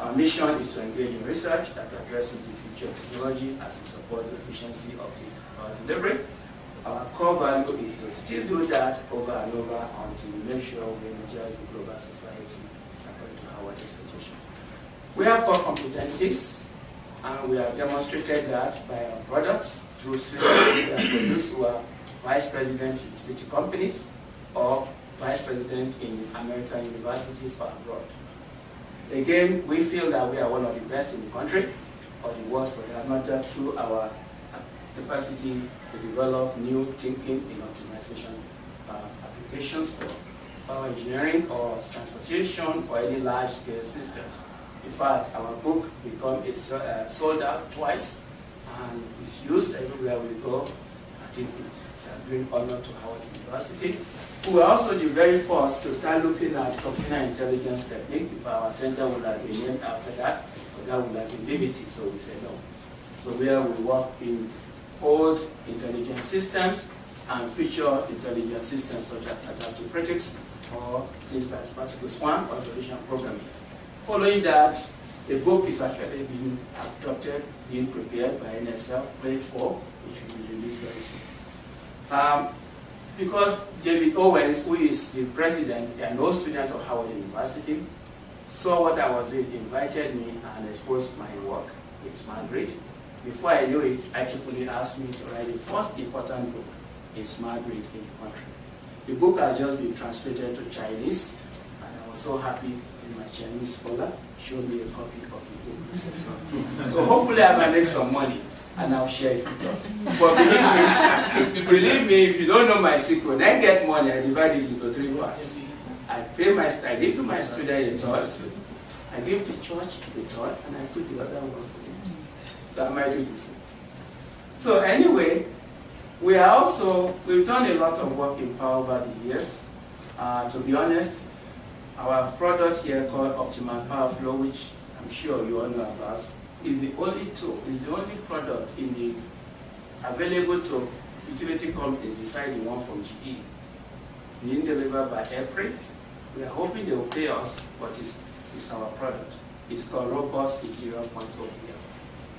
Our mission is to engage in research that addresses the future of technology as it supports the efficiency of the delivery. Our core value is to still do that over and over until we make sure we energize the global society according to our expectation. We have core competencies, and we have demonstrated that by our products through students we have produced who are vice president in utility companies or vice president in American universities or abroad. Again, we feel that we are one of the best in the country or the world for that matter through our capacity to develop new thinking in optimization applications for power engineering or transportation or any large-scale systems. In fact, our book became sold out twice and is used everywhere we go. I think it's a great honor to Howard University. We were also the very first to start looking at computer intelligence technique. If our center would have been named after that, but that would have been limited, so we said no. So where we work in old intelligent systems and future intelligent systems such as adaptive prediction or things like particle swarm or evolution programming. Following that, a book is actually being adopted, being prepared by NSF, grade 4, which will be released very soon. Because David Owens, who is the president and no student of Howard University, saw what I was doing, invited me and exposed my work with Smart Grid. Before I knew it, IEEE asked me to write the first important book in Smart Grid in the country. The book had just been translated to Chinese, and I was so happy when my Chinese scholar showed me a copy of the book. So hopefully I might make some money, and I'll share it with us. But believe me, if you don't know my secret, I get money, I divide it into 3 parts. I give to my student a third, I give the church a third, and I put the other one for them. So I might do the same. So anyway, we've done a lot of work in power over the years. To be honest, our product here called Optimal Power Flow, which I'm sure you all know about, is the only tool, is the only product available to utility companies besides the one from GE. Being delivered by April. We are hoping they will pay us, but it's our product. It's called Robust Interior Point OPF.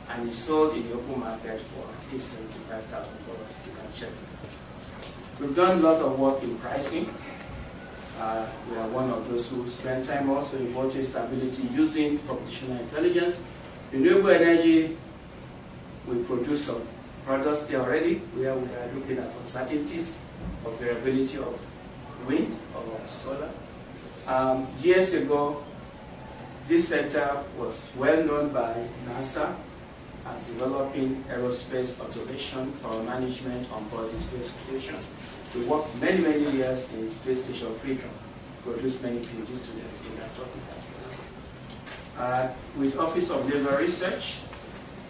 And it's sold in the open market for at least $75,000. You can check it. We've done a lot of work in pricing. We are one of those who spend time also in voltage stability using computational intelligence. Renewable energy, we produce some products there already where we are looking at uncertainties of variability of wind or solar. Years ago, this center was well known by NASA as developing aerospace automation for management on board the space station. We worked many, many years in Space Station Freedom, produced many PhD students in that topic as well. With Office of Naval Research,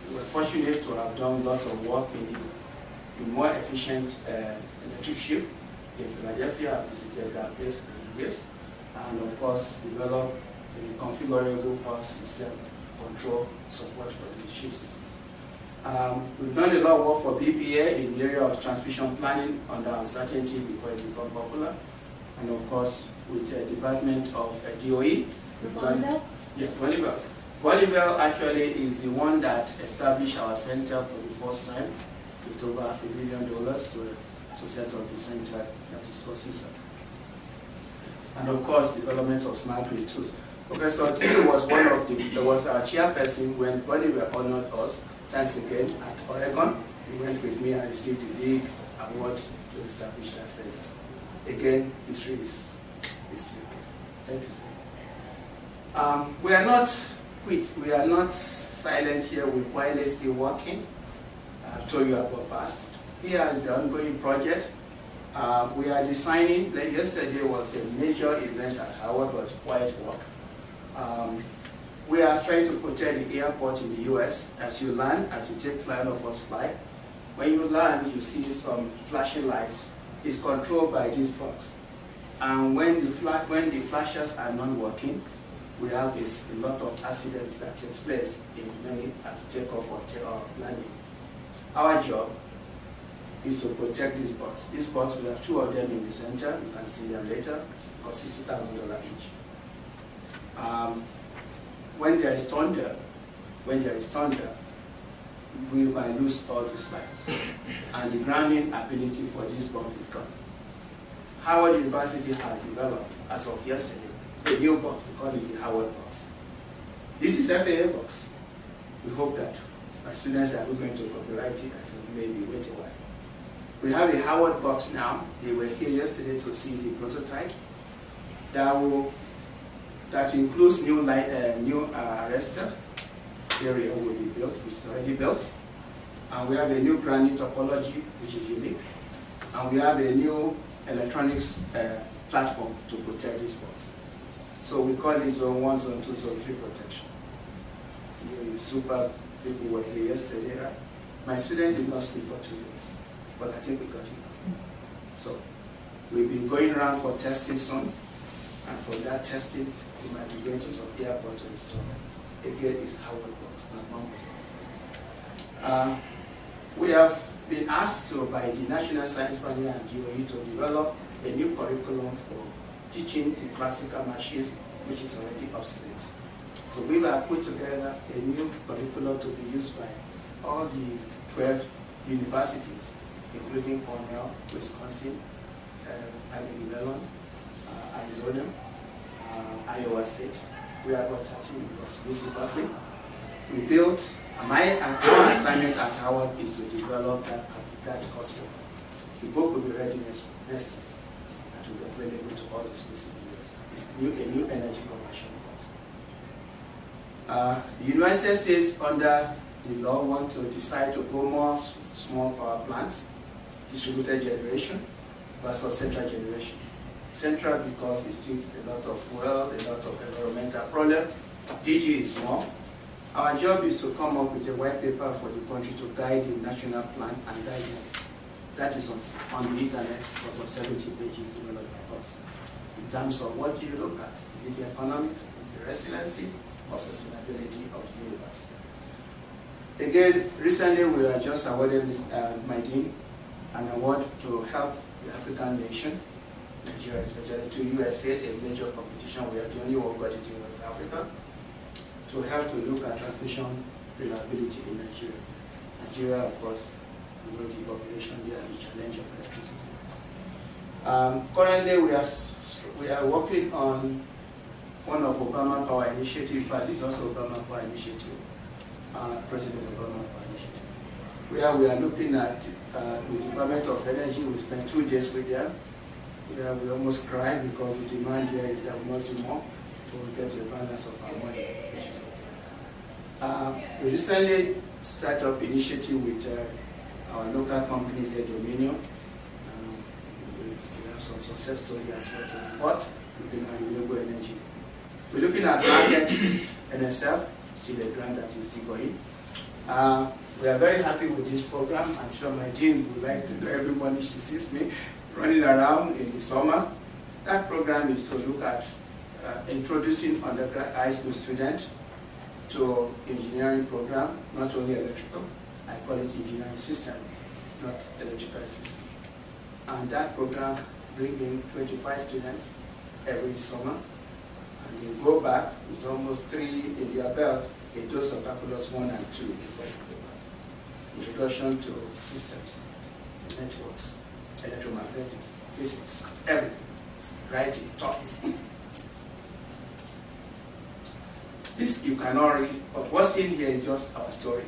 we were fortunate to have done a lot of work in the more efficient electric ship in Philadelphia. I visited that place for years, and of course developed a configurable power system control support for the ship systems. We've done a lot of work for BPA in the area of transmission planning under uncertainty before it became popular, and of course with the Department of DOE. Bonneville. Bonneville actually is the one that established our center for the first time with over $500 million to set up the center that is called CeSAC. And of course, development of smart grid tools. Professor Thiel was was our chairperson when Bonneville honored us. Thanks again at Oregon. He went with me and received the big award to establish that center. Again, history is still. Thank you, sir. We are not quit. We are not silent here. We're quietly still working. I've told you about past. Here is the ongoing project. We are designing. Like yesterday was a major event at Howard, but quiet work. We are trying to protect the airport in the US. As you land, as you take flight of us flight, when you land, you see some flashing lights. It's controlled by these box. And when the flashers are not working, we have a lot of accidents that takes place in many as takeoff or landing. Our job is to protect these bots. These bots, we have 2 of them in the center. You can see them later. It's cost $60,000 each. when there is thunder, we might lose all these lights. And the grounding ability for these bombs is gone. Howard University has developed, as of yesterday, a new box. We call it the Howard box. This is FAA box. We hope that my students are not going to copyright it, and so maybe wait a while. We have a Howard box now. They were here yesterday to see the prototype. That includes new arrestor area will be built, which is already built. And we have a new grounding topology, which is unique. And we have a new electronics platform to protect this box. So we call it Zone 1, Zone 2, Zone 3 protection. Super people were here yesterday. Right? My student did not sleep for 2 days, but I think we got it now. So we'll be going around for testing soon. And for that testing, we might be going to some airport to install. Again, it's Howard box, not Momoh box. We have been asked to, by the National Science Panel and DOE, to develop a new curriculum for teaching the classical machines, which is already obsolete. So we have put together a new curriculum to be used by all the 12 universities, including Cornell, Wisconsin, Carnegie Mellon, Arizona, Iowa State. We have got 13 universities Berkeley. We built, our assignment at Howard is to develop that coursework. The book will be ready next year, and will be available to all the schools in the US. It's a new energy conversion course. The United States, under the law, want to decide to go more small power plants, distributed generation versus central generation. Central because it's still a lot of fuel, a lot of environmental problem. DG is small. Our job is to come up with a white paper for the country to guide the national plan and guidelines. That is on the internet for about 70 pages developed by us. In terms of what do you look at? Is it the economics, the resiliency, or sustainability of the universe? Again, recently we were just awarded my dean an award to help the African nation, Nigeria especially, to USA, a major competition. We are the only one got it in West Africa, to help to look at transmission reliability in Nigeria. Nigeria, of course, you know the population there and the challenge of electricity. Currently, we are working on one of Obama Power Initiative, but this is also Obama Power Initiative, President Obama Power Initiative, where we are looking at the Department of Energy. We spent 2 days with them. We almost cried because the demand there is that we must do more, so we get the balance of our money, which is okay. We recently started up initiative with our local company here, Dominion. We have some success story as well to report, looking at renewable energy. We're looking at market NSF, still a grant that is still going. We are very happy with this program. I'm sure my team would like to know every morning she sees me running around in the summer. That program is to look at introducing undergrad high school students to engineering program, not only electrical, I call it engineering system, not electrical system. And that program brings in 25 students every summer, and they go back with almost 3 in their belt, a dose of calculus 1 and 2 before they go back. Introduction to systems, networks, electromagnetics, physics, everything. Writing, talking. This you cannot read, but what's in here is just our story.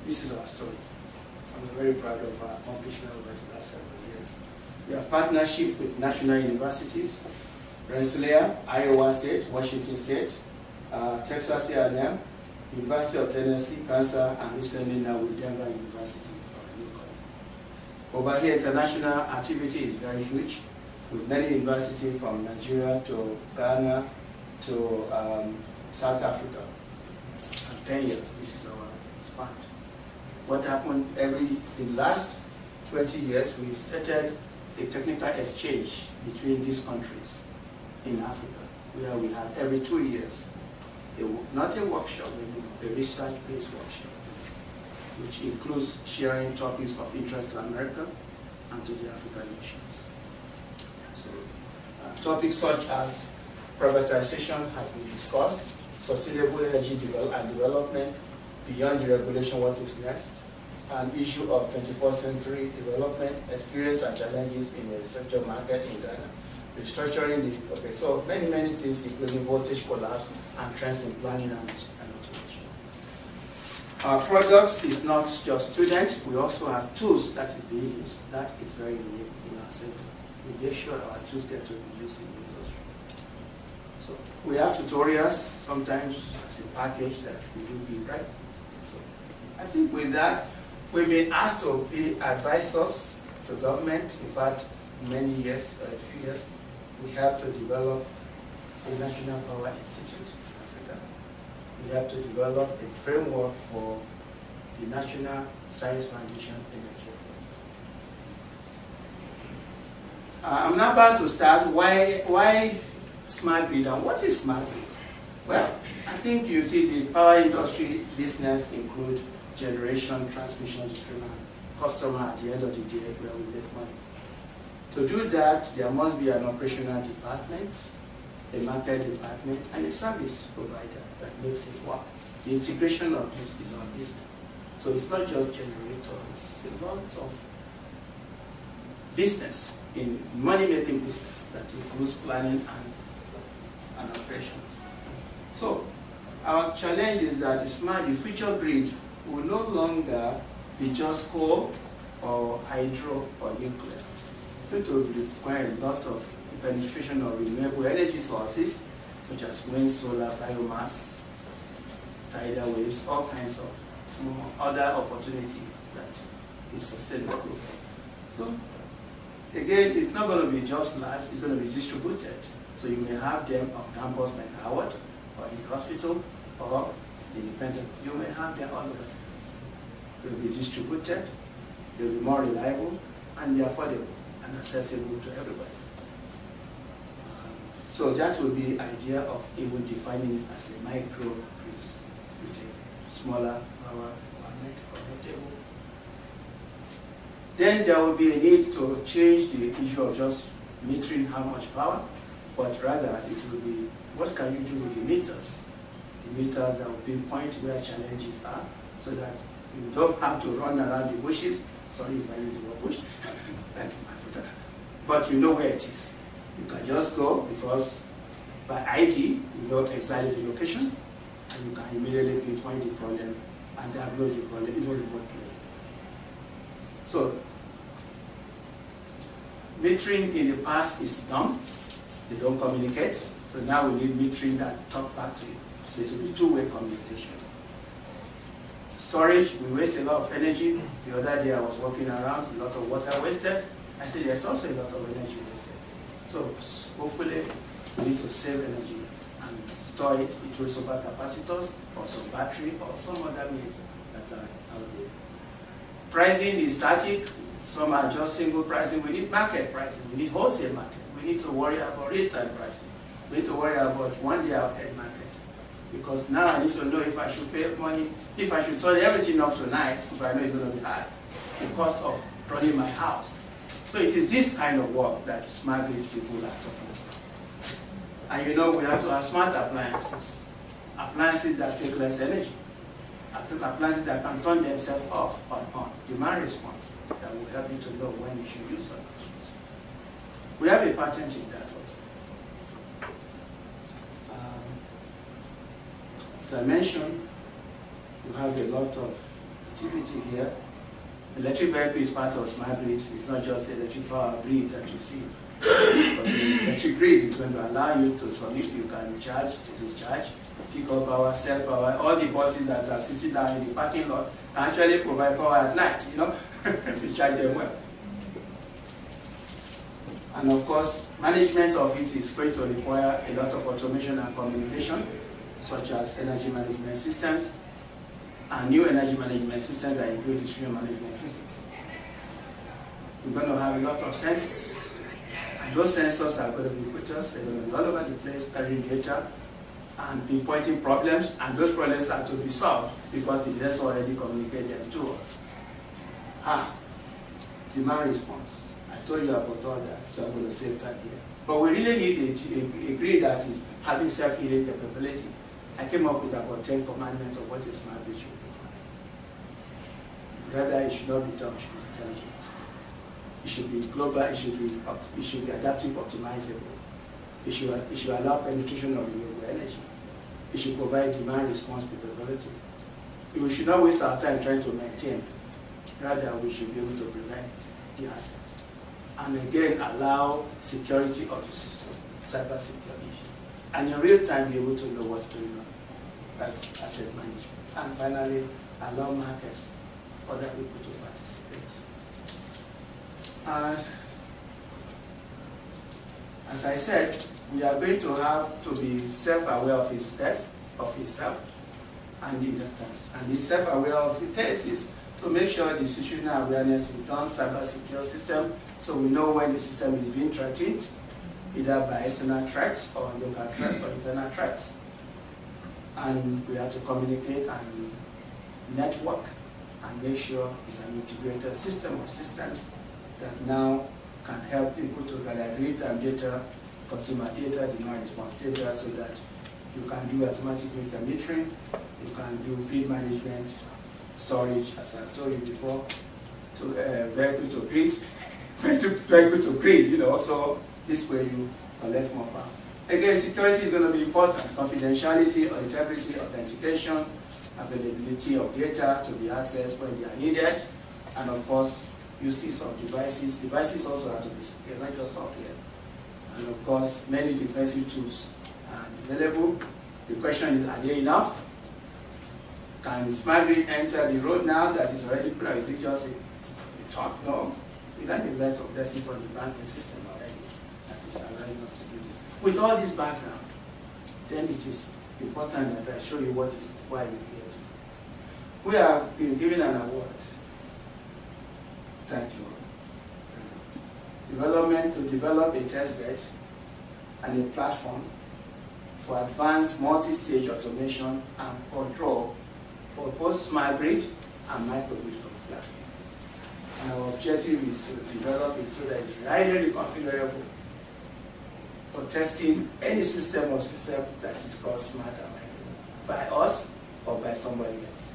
This is our story. And we're very proud of our accomplishment over the last several years. We have partnership with national universities, Rensselaer, Iowa State, Washington State, Texas A&M, University of Tennessee, Kansas, and recently now with Denver University. Over here, international activity is very huge, with many universities from Nigeria to Ghana to South Africa and Kenya. This is our span. What happened in the last 20 years, we started a technical exchange between these countries in Africa, where we have every 2 years, not a workshop, a research-based workshop, which includes sharing topics of interest to America and to the African nations. So, topics such as privatization have been discussed, sustainable energy development, beyond deregulation, what is next, an issue of 21st century development, experience and challenges in the residential market in Ghana, restructuring the, okay, so many things, including voltage collapse and trends in planning and automation. Our products is not just students, we also have tools that is being used. That is very unique in our sector. We make sure our tools get to be used in the industry. So we have tutorials, sometimes as a package that we do give, right? So I think with that, we've been asked to be advisors to government. In fact, many years, a few years, we have to develop a National Power Institute in Africa. We have to develop a framework for the National Science Foundation Energy Authority. I'm now about to start why smart grid, and what is smart grid? Well, I think you see the power industry business include generation, transmission, distribution, customer at the end of the day where we make money. To do that, there must be an operational department, a market department, and a service provider that makes it work. The integration of this is our business. So it's not just generator, it's a lot of business, in money-making business that includes planning and operation. So our challenge is that the future grid will no longer be just coal or hydro or nuclear. It's going to require a lot of penetration of renewable energy sources, such as wind, solar, biomass, tidal waves, all kinds of small other opportunity that is sustainable. So again, it's not going to be just large, it's going to be distributed. So you may have them on campus like Howard, or in the hospital, or independent. You may have them all over the place. They'll be distributed, they'll be more reliable, and be affordable and accessible to everybody. So that will be the idea of even defining it as a micro grid with a smaller power requirement connectable. Then there will be a need to change the issue of just metering how much power, but rather it will be what can you do with the meters? The meters that will pinpoint where challenges are, so that you don't have to run around the bushes. Sorry if I use the word bush, like my footer. But you know where it is. You can just go, because by ID, you know exactly the location, and you can immediately pinpoint the problem and diagnose the problem even remotely. So, metering in the past is dumb. They don't communicate. So now we need metering that talk back to you. So it will be two-way communication. Storage, we waste a lot of energy. The other day I was walking around, a lot of water wasted. I said there's also a lot of energy wasted. So hopefully we need to save energy and store it through supercapacitors or some battery or some other means that are out there. Pricing is static. Some are just single pricing. We need market pricing. We need wholesale market. We need to worry about real-time pricing. We need to worry about one day ahead market. Because now I need to know if I should pay money, if I should turn everything off tonight, if I know it's going to be high, the cost of running my house. So it is this kind of work that smart grid people are talking about. And you know, we have to have smart appliances. Appliances that take less energy. Appliances that can turn themselves off or on. Demand response that will help you to know when you should use or not use. We have a patent in that also. As I mentioned, you have a lot of activity here. Electric vehicle is part of smart grid. It's not just the electric power grid that you see. But the electric grid is going to allow you to submit. You can recharge, discharge, pick up power, sell power. All the buses that are sitting down in the parking lot can actually provide power at night, you know, if you charge them well. And of course, management of it is going to require a lot of automation and communication, such as energy management systems, and new energy management systems that include distribution management systems. We're going to have a lot of sensors, and those sensors are going to be ubiquitous. They're going to be all over the place, carrying data and pinpointing problems, and those problems are to be solved because the sensor already communicated them to us. Demand response. I told you about all that, so I'm going to save time here. But we really need a grid that is having self-healing capability. I came up with about 10 commandments of what a smart grid should be. Rather, it should not be dumb, it should be intelligent. It should be global, it should be adaptive, optimizable. It should allow penetration of renewable energy. It should provide demand response capability. We should not waste our time trying to maintain. Rather, we should be able to prevent the asset. And again, allow security of the system, cyber security. And in real time, be able to know what's going on as asset management. And finally, allow markets, other people to participate. And as I said, we are going to have to be self-aware of his test, of himself, and the test. And be self-aware of the test is to make sure the situational awareness is done, cyber secure system, so we know when the system is being threatened, either by external threats or local threats or internal threats. And we have to communicate and network and make sure it's an integrated system of systems that now can help people to gather real-time data, consumer data, demand response data, so that you can do automatic meter metering, you can do grid management, storage, as I've told you before, to vehicle to grid, vehicle to grid, so this way you collect more power. Again, security is going to be important. Confidentiality, integrity, authentication, availability of data to be accessed when they are needed, and of course, uses of devices. Devices also have to be secure, not just software. And of course, many defensive tools are available. The question is, are they enough? Can smart grid enter the road now that is already planned? Is it just a talk? No. We got a lot of blessing from the banking system already that is allowing us to do it. With all this background, then it is important that I show you why we're here today. We have been given an award. Thank you. To develop a test bed and a platform for advanced multi-stage automation and control for both smart grid and microgrid platform. And our objective is to develop a tool that is readily configurable for testing any system or system that is called smart and microgrid by us or by somebody else.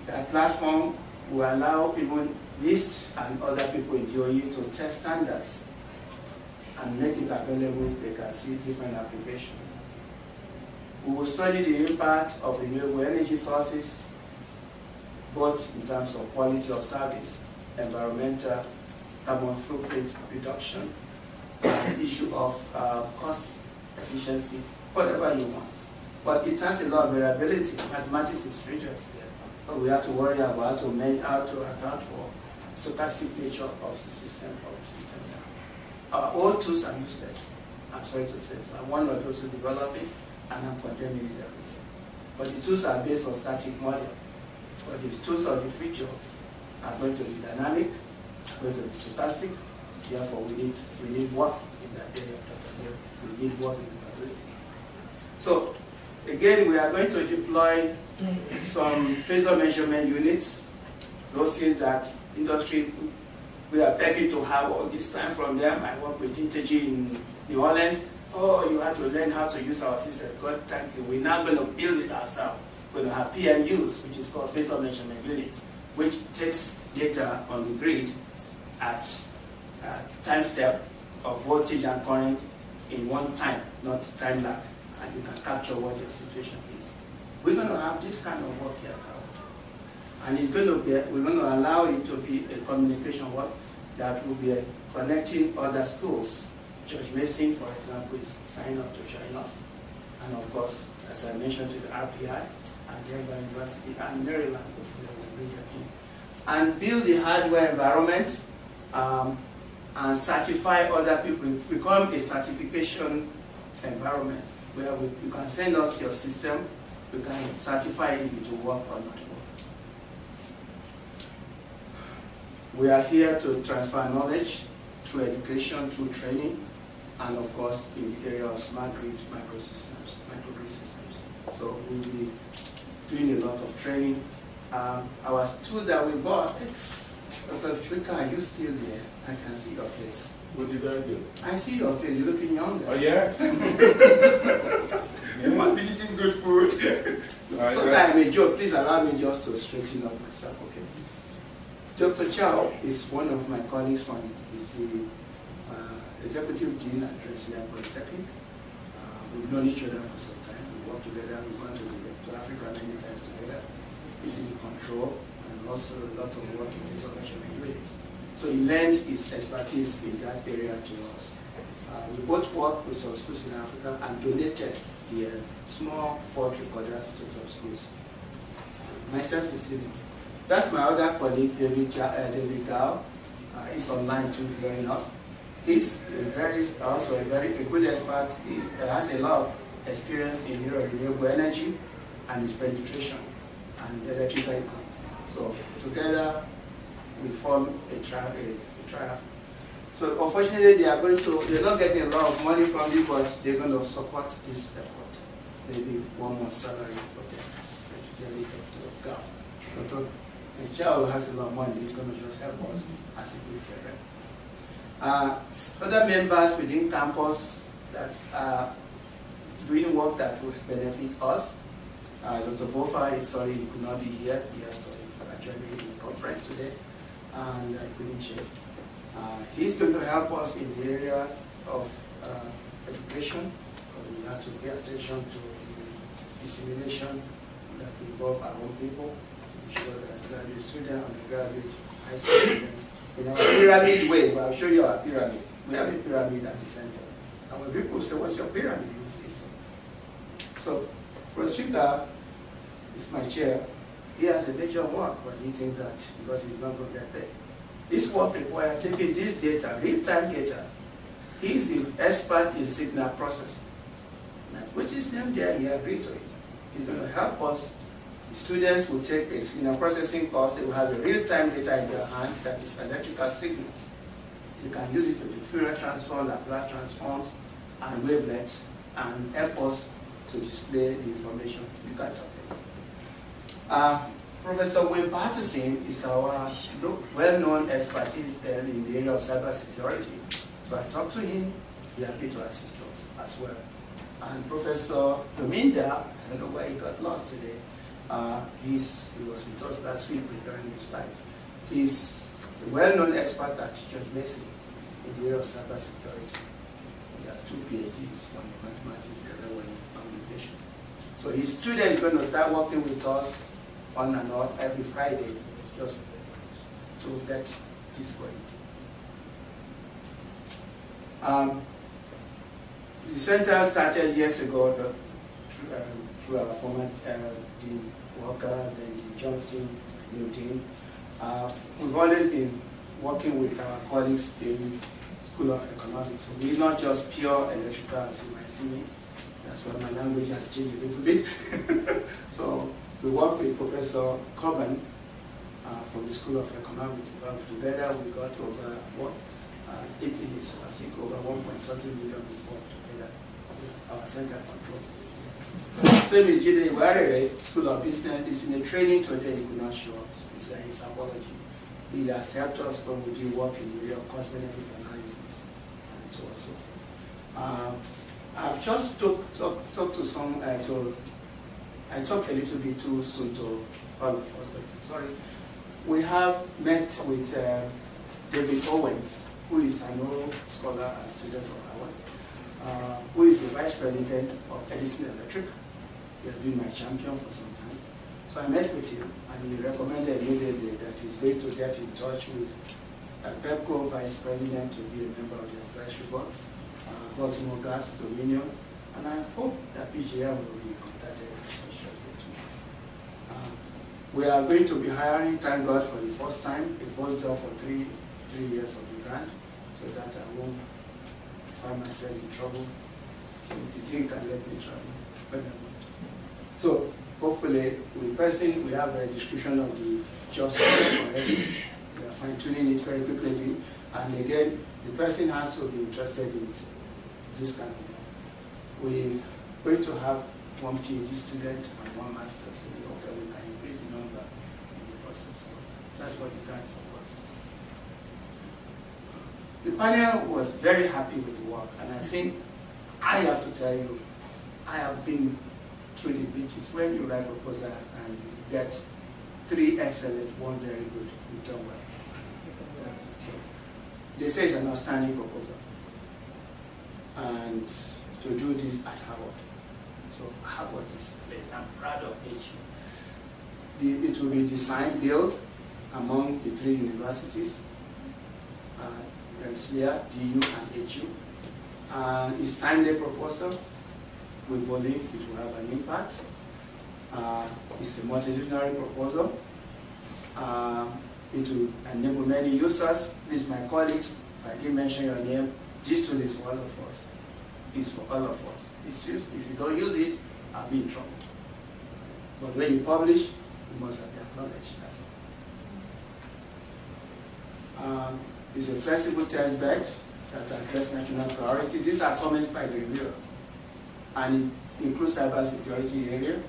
That platform will allow even NIST and other people in DOE to test standards and make it available. They can see different applications. We will study the impact of renewable energy sources, both in terms of quality of service, environmental, carbon footprint reduction, and issue of cost efficiency, whatever you want. But it has a lot of variability. Mathematics is rigorous here. But we have to worry about how to account for stochastic nature of the system now. Our old tools are useless. I'm sorry to say so. I'm one of those who develop it, and I'm condemning it every day. But the tools are based on static model. But the tools of the future are going to be dynamic, are going to be stochastic. Therefore, we need work in that area. We need work in capability. So, again, we are going to deploy some phasor measurement units, those things that industry, we are begging to have all this time from them. I work with Integy in New Orleans. Oh, you have to learn how to use our system. God, thank you. We're now going to build it ourselves. We're going to have PMUs, which is called phasor measurement units, which takes data on the grid at time step of voltage and current in one time, not time lag, and you can capture what your situation is. We're going to have this kind of work here, and it's going to be, we're going to allow it to be a communication work that will be connecting other schools. George Mason, for example, is signed up to join us, and of course, as I mentioned, to the RPI and Denver University and Maryland, hopefully will bring them in, and build the hardware environment and certify other people. Become a certification environment where you can send us your system, we can certify if it will work or not work. We are here to transfer knowledge through education, through training, and of course in the area of smart grid microsystems, microgrid systems. So we'll be doing a lot of training. Our tool that we bought, Dr. Chwika, are you still there? I can see your face. What did I do? I see your face. You're looking younger. Oh, yes. You must be eating good food. Sometimes I may joke. Please allow me just to straighten up myself, okay? Dr. Chow is one of my colleagues from the Executive Dean at Dresden Polytechnic. We've known each other for some time. We work together. We've gone to Africa many times together. He's in the control and also a lot of work in physical measurement units. So he lent his expertise in that area to us. We both worked with some schools in Africa and donated the small fault recorders to some schools. Myself is still. That's my other colleague, David Gao. He's online too, hearing us. He's also a very good expert. He has a lot of experience in renewable energy and its penetration and electric vehicle. So together we form a trial. So unfortunately they're not getting a lot of money from it, but they're going to support this effort. Maybe 1 month salary for them. Particularly Dr. Gao. Dr. Chow has a lot of money. He's going to just help us as a good friend. Other members within campus that are doing work that will benefit us. Dr. Bofa is sorry he could not be here. He has to actually in a conference today, and I couldn't check. He's going to help us in the area of education. We have to pay attention to the dissemination that will involve our own people to be sure that graduate students, undergraduate, high school students, in our pyramid way. But I'll show you our pyramid. We have a pyramid at the center. And when people say, "What's your pyramid?" you will say so. So, Prosecutor is my chair. He has a major work, but he thinks that because he's not going to get paid. This work requires taking this data, real-time data. He is the expert in signal processing. And I put his name there, he agreed to it. He's going to help us. The students will take a signal processing course. They will have a real-time data in their hand that is electrical signals. You can use it to do Fourier transform, Laplace transforms, and wavelets, and help us to display the information. You can talk about it. Professor Wayne Patterson is our well-known expertise in the area of cybersecurity. So I talked to him, he agreed to assist us as well. And Professor Dominda, I don't know why he got lost today, he was with us last week preparing his slide. He's a well-known expert at George Mason in the area of cybersecurity. He has 2 PhDs, one in mathematics, the other one in communication. So his student is going to start working with us on and on every Friday, just to get this going. The center started years ago through our former Dean Walker, then Dean Johnson, new Dean. We've always been working with our colleagues in School of Economics. So we're not just pure electrical, as you might see me. That's why my language has changed a little bit. So we work with Professor Coben from the School of Economics. Together we got over what? 8 million, so I think over 1.something million before together. Our center controls. Same as Jide Iwarere, School of Business, is in a training today. He could not show us. It's his apology. He has helped us when we do work in the area of cost-benefit analysis and so on and so forth. I've just talked to some, I talked a little bit too soon to all of us, but sorry. We have met with David Owens, who is an old scholar and student of Howard, who is the Vice President of Edison Electric. He has been my champion for some time. So I met with him, and he recommended immediately that he's going to get in touch with PEPCO Vice President to be a member of the advisory board, Baltimore Gas, Dominion, and I hope that PGM will be contacted shortly too. We are going to be hiring, thank God, for the first time, a postdoc for three years of the grant, so that I won't find myself in trouble. So the thing can let me travel, but I won't. So hopefully, we have a description of the just already. We are fine-tuning it very quickly, and again, the person has to be interested in this kind of work. We're going to have 1 PhD student and 1 master, so we hope that we can increase the number in the process. So that's what the grant supports. The panel was very happy with the work, and I think I have to tell you, I have been through the beaches. When you write a proposal and you get 3 excellent, 1 very good, you've done well. So, they say it's an outstanding proposal. And to do this at Harvard. So Harvard is a place I'm proud of HU. It will be designed, built among the 3 universities, Rensselaer, DU, and HU. And it's timely proposal. We believe it will have an impact. It's a multidisciplinary proposal. It will enable many users. Please, my colleagues, if I didn't mention your name, this tool is for all of us. It's for all of us. If you don't use it, I'll be in trouble. But when you publish, you must have the acknowledged. That's all. It's a flexible test bed that address national priorities. These are comments by the reviewer. And it includes cybersecurity area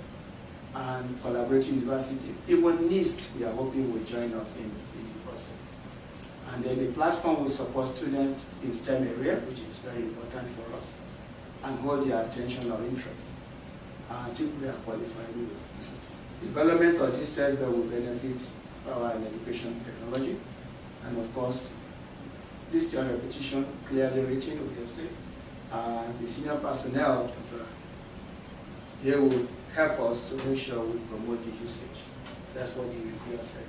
and collaborative university. Even NIST, we are hoping, will join us in the process. And then the platform will support students in STEM area, which is very important for us, and hold their attention or interest. I think we are qualified. Development of this test bed will benefit power and education technology. And of course, this job repetition clearly written, obviously. The senior personnel here will help us to make sure we promote the usage. That's what the reviewer said.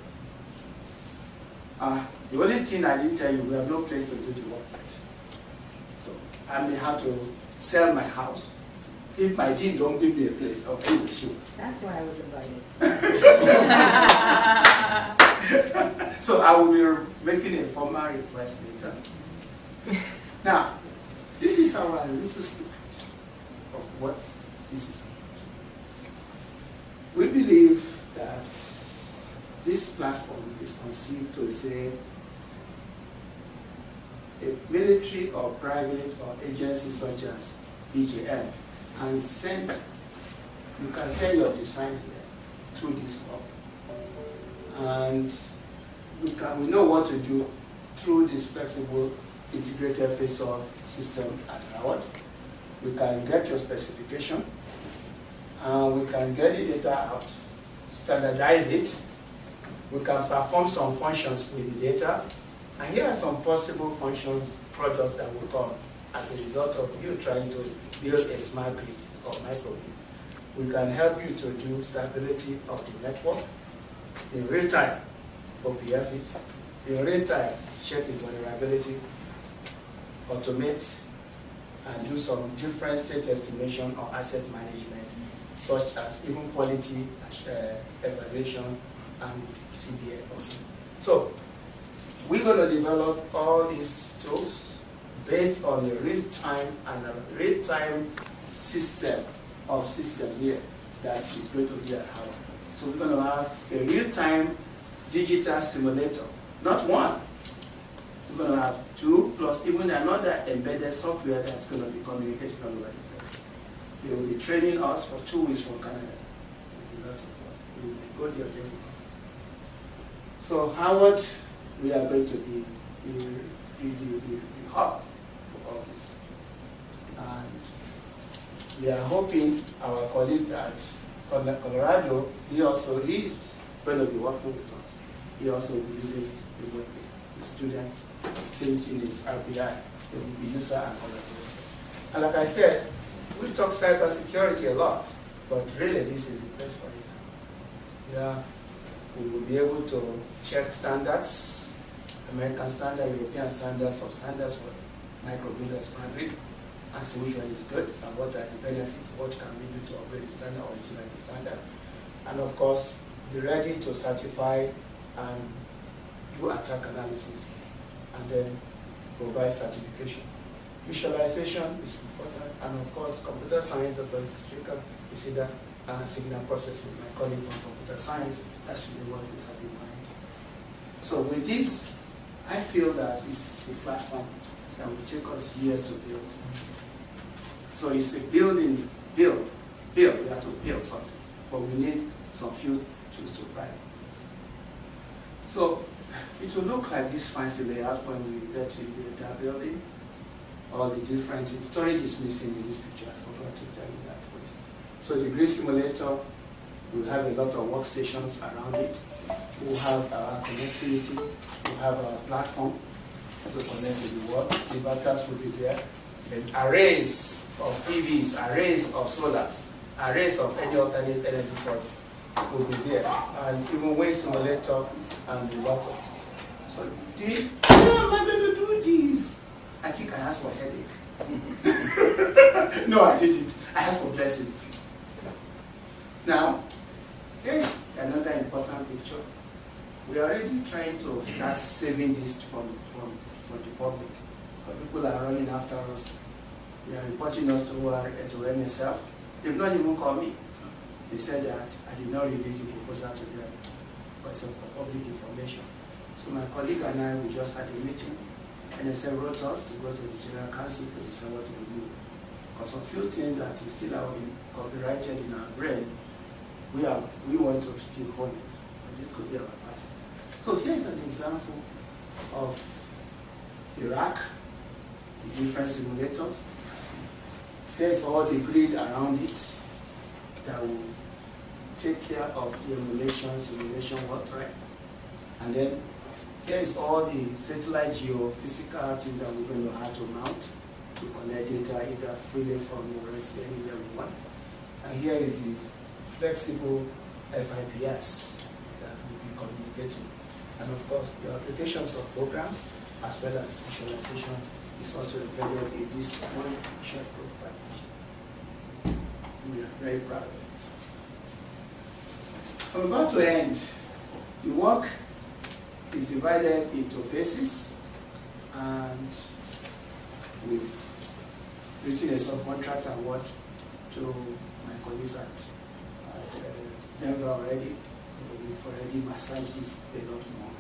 The only thing I didn't tell you, we have no place to do the work yet. So I may have to sell my house. If my team don't give me a place, I'll pay the shoe. That's why I was invited. So I will be making a formal request later. Now, this is our little snippet of what this is about. We believe that this platform is conceived to say a military or private or agency such as BJN and you can send your design here through this hub. And we know what to do through this flexible integrated face-off system at Howard. We can get your specification, and we can get the data out, standardize it. We can perform some functions with the data. And here are some possible functions, products that will come as a result of you trying to build a smart grid or microgrid. We can help you to do stability of the network in real time, OPF it, in real time, check the vulnerability, automate, and do some different state estimation or asset management, such as even quality evaluation and CBA. So we're going to develop all these tools based on a real-time and a real-time system of system here that is going to be at Harvard. So we're going to have a real-time digital simulator, not one. We're going to have 2 plus even another embedded software that's going to be communicating all over the place. They will be training us for 2 weeks from Canada. It's a lot of work. We will go there again. So Howard, we are going to be the hub for all this. And we are hoping our colleague at Colorado, he is going to be working with us. He also will be using it remotely. The students, same thing is RPI, they will be user and collaborator. And like I said, we talk cybersecurity a lot, but really this is the place for it. Yeah, we will be able to check standards, American standard, European standards, some standards for microgrid and smart grid, and see which one is good and what are the benefits, what can we do to upgrade the standard or utilize the standard. And of course, be ready to certify and do attack analysis, and then provide certification. Visualization is important, and of course, computer science is either signal processing. My colleague from computer science, that's really what we have in mind. So with this, I feel that it's a platform that will take us years to build. So it's a build. We have to build something, but we need some few tools to buy. So it will look like this fancy layout when we get to the data building. All the different storage is missing in this picture. I forgot to tell you that. But So the grid simulator will have a lot of workstations around it. We'll have our connectivity, we'll have our platform to connect to the world. Inverters will be there. Then arrays of PVs, arrays of solars, arrays of any alternate energy source will be there. And even wind simulator and a lot of this. So, how am I going to do this? I think I asked for a headache. No, I didn't. I asked for blessing. Now, here's another important picture. We are already trying to start saving this from the public. But people are running after us. They are reporting us to MSF. They've not even called me. They said that I did not release the proposal to them because of public information. So my colleague and I, we just had a meeting. NSF wrote us to go to the General Council to decide what to remove. Because of few things that is still copyrighted in our brain, we want to still hold it. But this could be our pattern. So here's an example of Iraq, the different simulators. Here's all the grid around it that will take care of the simulation work, right? And then here's all the satellite geophysical things that we're going to have to mount to collect data either freely from the rest anywhere we want. And here is the flexible FIPS that we'll be communicating. And of course, the applications of programs as well as visualization is also embedded in this one shared prototype. We are very proud of it. I'm about to end. The work is divided into phases, and we've written a subcontract award to my colleagues at Denver already. So we've already massaged this a lot more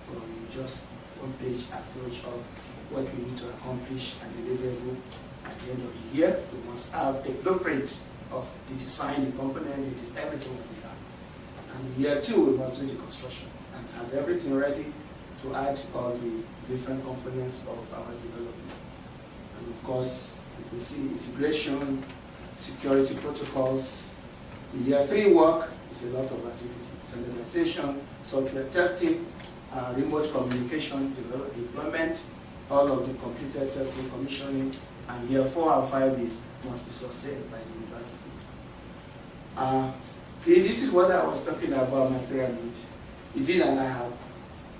from just one-page approach of what we need to accomplish and deliverable at the end of the year. We must have a blueprint of the design, the component, everything will be done. And year 2, we must do the construction and have everything ready to add all the different components of our development. And of course, you can see integration, security protocols. The year 3 work is a lot of activity. Standardization, software testing, remote communication, deployment, all of the completed testing, commissioning, and year 4 and 5 must be sustained by the university. This is what I was talking about, my pyramid. Idil and I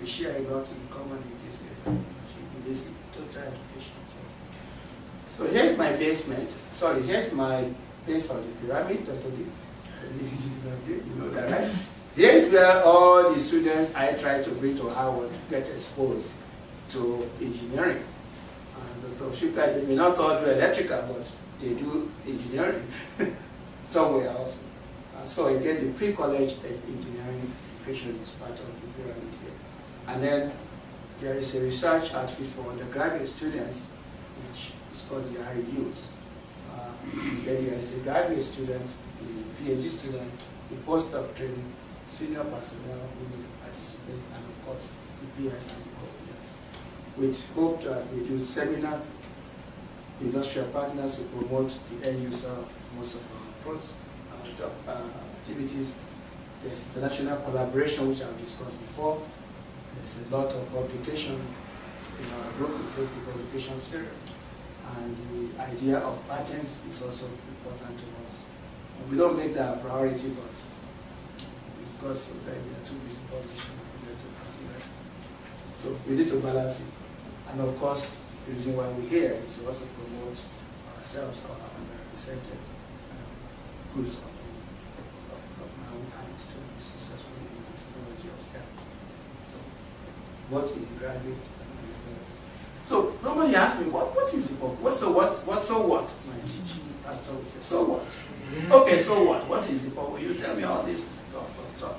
we share a lot in common in this area. She believes in total education. So here's my basement. Sorry, here's my base of the pyramid, Dr. Lee. You know that, right? Here's where all the students I try to bring to Harvard get exposed to engineering. And Dr. Shika, they may not all do electrical, but they do engineering somewhere else. So again, the pre-college engineering education is part of the pyramid here. And then there is a research outfit for undergraduate students, which is called the REUs. Then there is a graduate student, a PhD student, the postdoc training, senior personnel who will participate, and of course the PS and the co-PS. With hope that we do seminar, industrial partners to promote the end user of most of our activities. There's international collaboration, which I've discussed before. There's a lot of publication in our group. We take the publication serious. And the idea of patents is also important to us. And we don't make that a priority, but because sometimes we are too busy publishing and we have to patent. So we need to balance it. And of course, the reason why we're here is to also promote ourselves, our underrepresented groups of my own kind to be successful in the technology of STEM. So, what in the graduate and undergraduate. So, nobody asked me, what is the book? So what? My teaching pastor would say, so what? Okay, so what? What is the book? Will you tell me all this? Talk.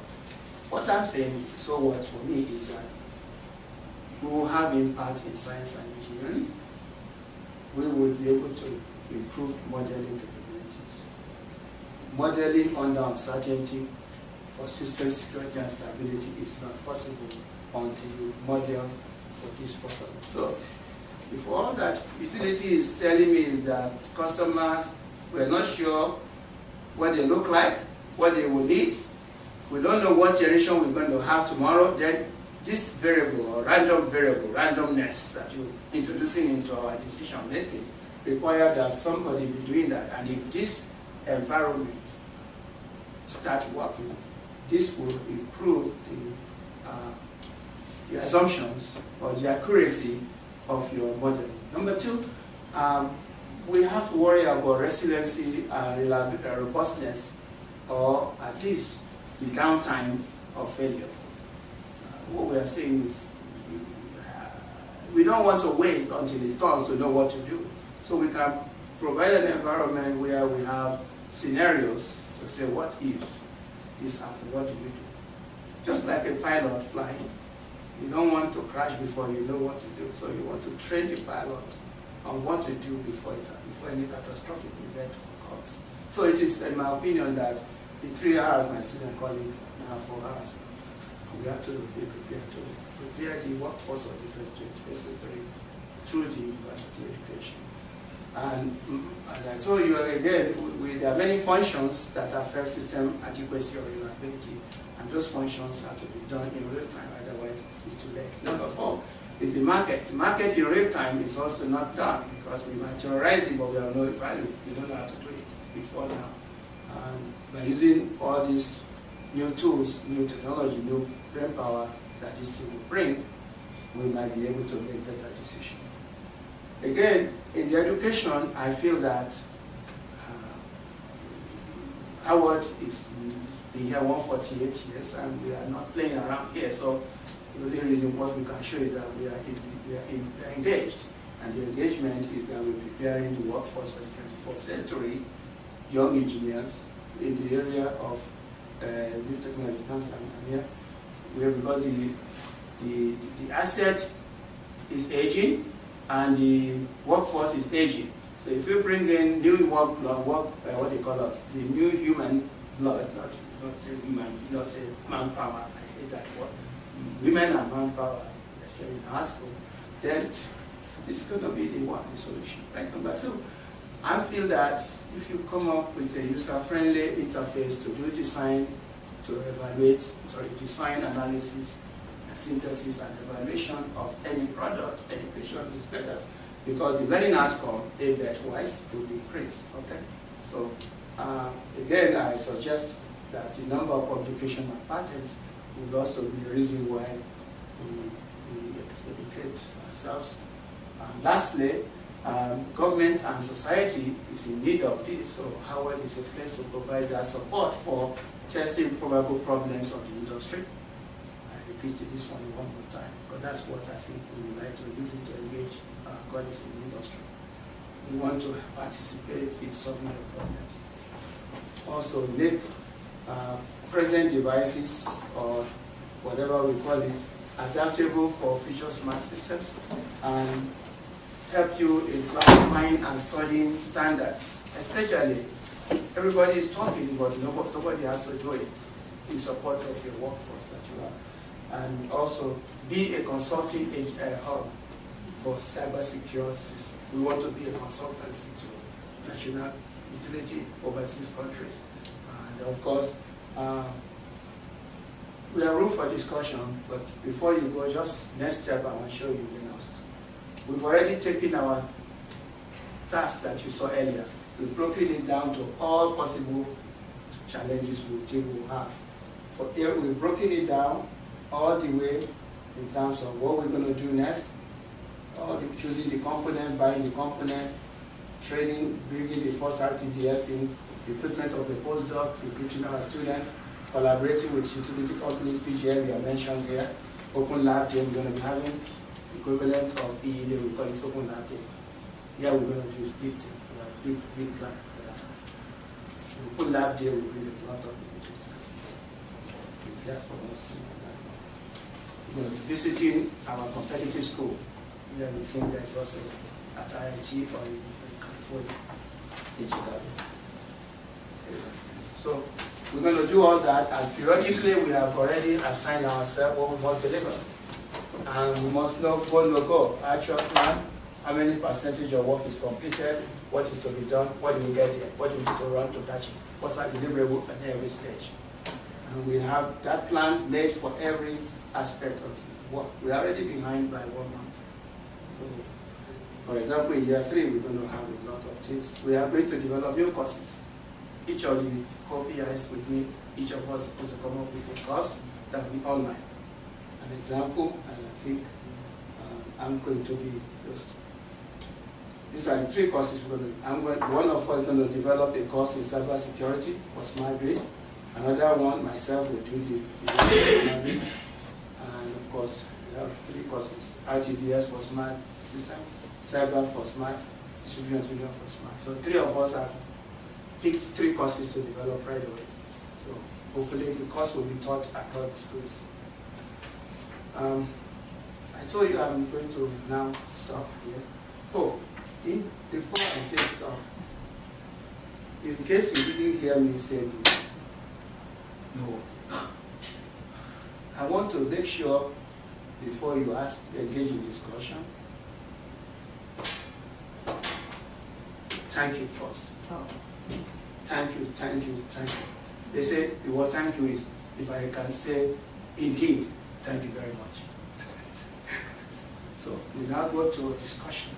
What I'm saying is, so what for me is that we will have impact in science and engineering. We will be able to improve modeling capabilities. Modeling under uncertainty for system security and stability is not possible until you model for this problem. So, if all that utility is telling me is that customers were not sure what they look like, what they will need. We don't know what generation we're going to have tomorrow. Then this variable or random variable, randomness that you're introducing into our decision making require that somebody be doing that. And if this environment start working, this will improve the assumptions or the accuracy of your model. Number two, we have to worry about resiliency and robustness, or at least the downtime of failure. What we are saying is we don't want to wait until it comes to know what to do. So we can provide an environment where we have scenarios to say, what if this happens, what do you do? Just like a pilot flying. You don't want to crash before you know what to do. So you want to train the pilot on what to do before any catastrophic event occurs. So it is, in my opinion, that the 3 R's, my student call it now 4 R's. We have to be prepared to prepare the workforce of the 21st century through the university education. And as I told you again, there are many functions that affect system adequacy or reliability, and those functions have to be done in real time, otherwise it's too late. Number 4 is the market. The market in real time is also not done because we might theorize it, but we have no value. We don't know how to do it before now. And by using all these new tools, new technology, new brain power that this team will bring, we might be able to make better decisions. Again, in the education, I feel that Howard is been here 148 years, and we are not playing around here. So the only reason what we can show is that we are engaged, and the engagement is that we're preparing the workforce for the 24th century, young engineers in the area of new technology. Where because the asset is aging and the workforce is aging. So if you bring in new what they call us, the new human blood, not human, not say manpower, I hate that word, women and manpower, especially in high school, then it's going to be the solution. Right? Number 2, I feel that if you come up with a user-friendly interface to do design, to evaluate, design analysis, synthesis and evaluation of any product, education is better because the learning outcome, A-bet-wise, will be increased. Okay? So, again, I suggest that the number of publications and patents will also be a reason why we educate ourselves. And lastly, government and society is in need of this, so Howard is a place to provide that support for testing probable problems of the industry. I repeated this one more time, but that's what I think we would like to use it to engage our colleagues in the industry. We want to participate in solving the problems. Also make present devices, or whatever we call it, adaptable for future smart systems, and help you in classifying and studying standards. Especially, everybody is talking, but somebody has to do it in support of your workforce that you have. And also, be a consulting hub for cybersecurity systems. We want to be a consultancy to national utility overseas countries. And of course, we have room for discussion, but before you go, just next step I want to show you the next. We've already taken our task that you saw earlier. We've broken it down to all possible challenges we think we'll have. For here, we've broken it down all the way in terms of what we're going to do next, choosing the component, buying the component, training, bringing the first RTDS in, recruitment of the postdoc, recruiting our students, collaborating with utility companies, PGL, we are mentioned here, open lab day, we're going to be having equivalent of EED, we call it open lab day. Here we're going to do big thing, we have big plan for that. Open lab day will bring a lot of people to this. Prepare for us. We're going to be visiting our competitive school. Where we think there's also at IIT or in California, in Chicago. So we're going to do all that, and periodically we have already assigned ourselves what we must deliver. And we must know what will go, actual plan, how many percentage of work is completed, what is to be done, what do we get here, what do we need to run to catch it, what's our deliverable at every stage. And we have that plan made for every aspect of the work. We are already behind by 1 month. So, for example, in year 3, we're going to have a lot of things. We are going to develop new courses. Each of the co-PIs with me, each of us is supposed to come up with a course that will be online. An example, and I think I'm going to be those. These are the 3 courses we're going to. One of us is going to develop a course in cybersecurity for smart grid. Another one, myself, will do the smart grid. And of course, we have 3 courses: RTDS for smart system, cyber for smart, distribution and transmission for smart. So 3 of us have picked 3 courses to develop right away. So hopefully the course will be taught across the schools. I told you I'm going to now stop here. Oh, before I say stop, in case you didn't hear me say this, no. I want to make sure before you engage in discussion, thank you first. Oh. Thank you, thank you, thank you. They say the word thank you is, if I can say, indeed, thank you very much. So we now go to a discussion.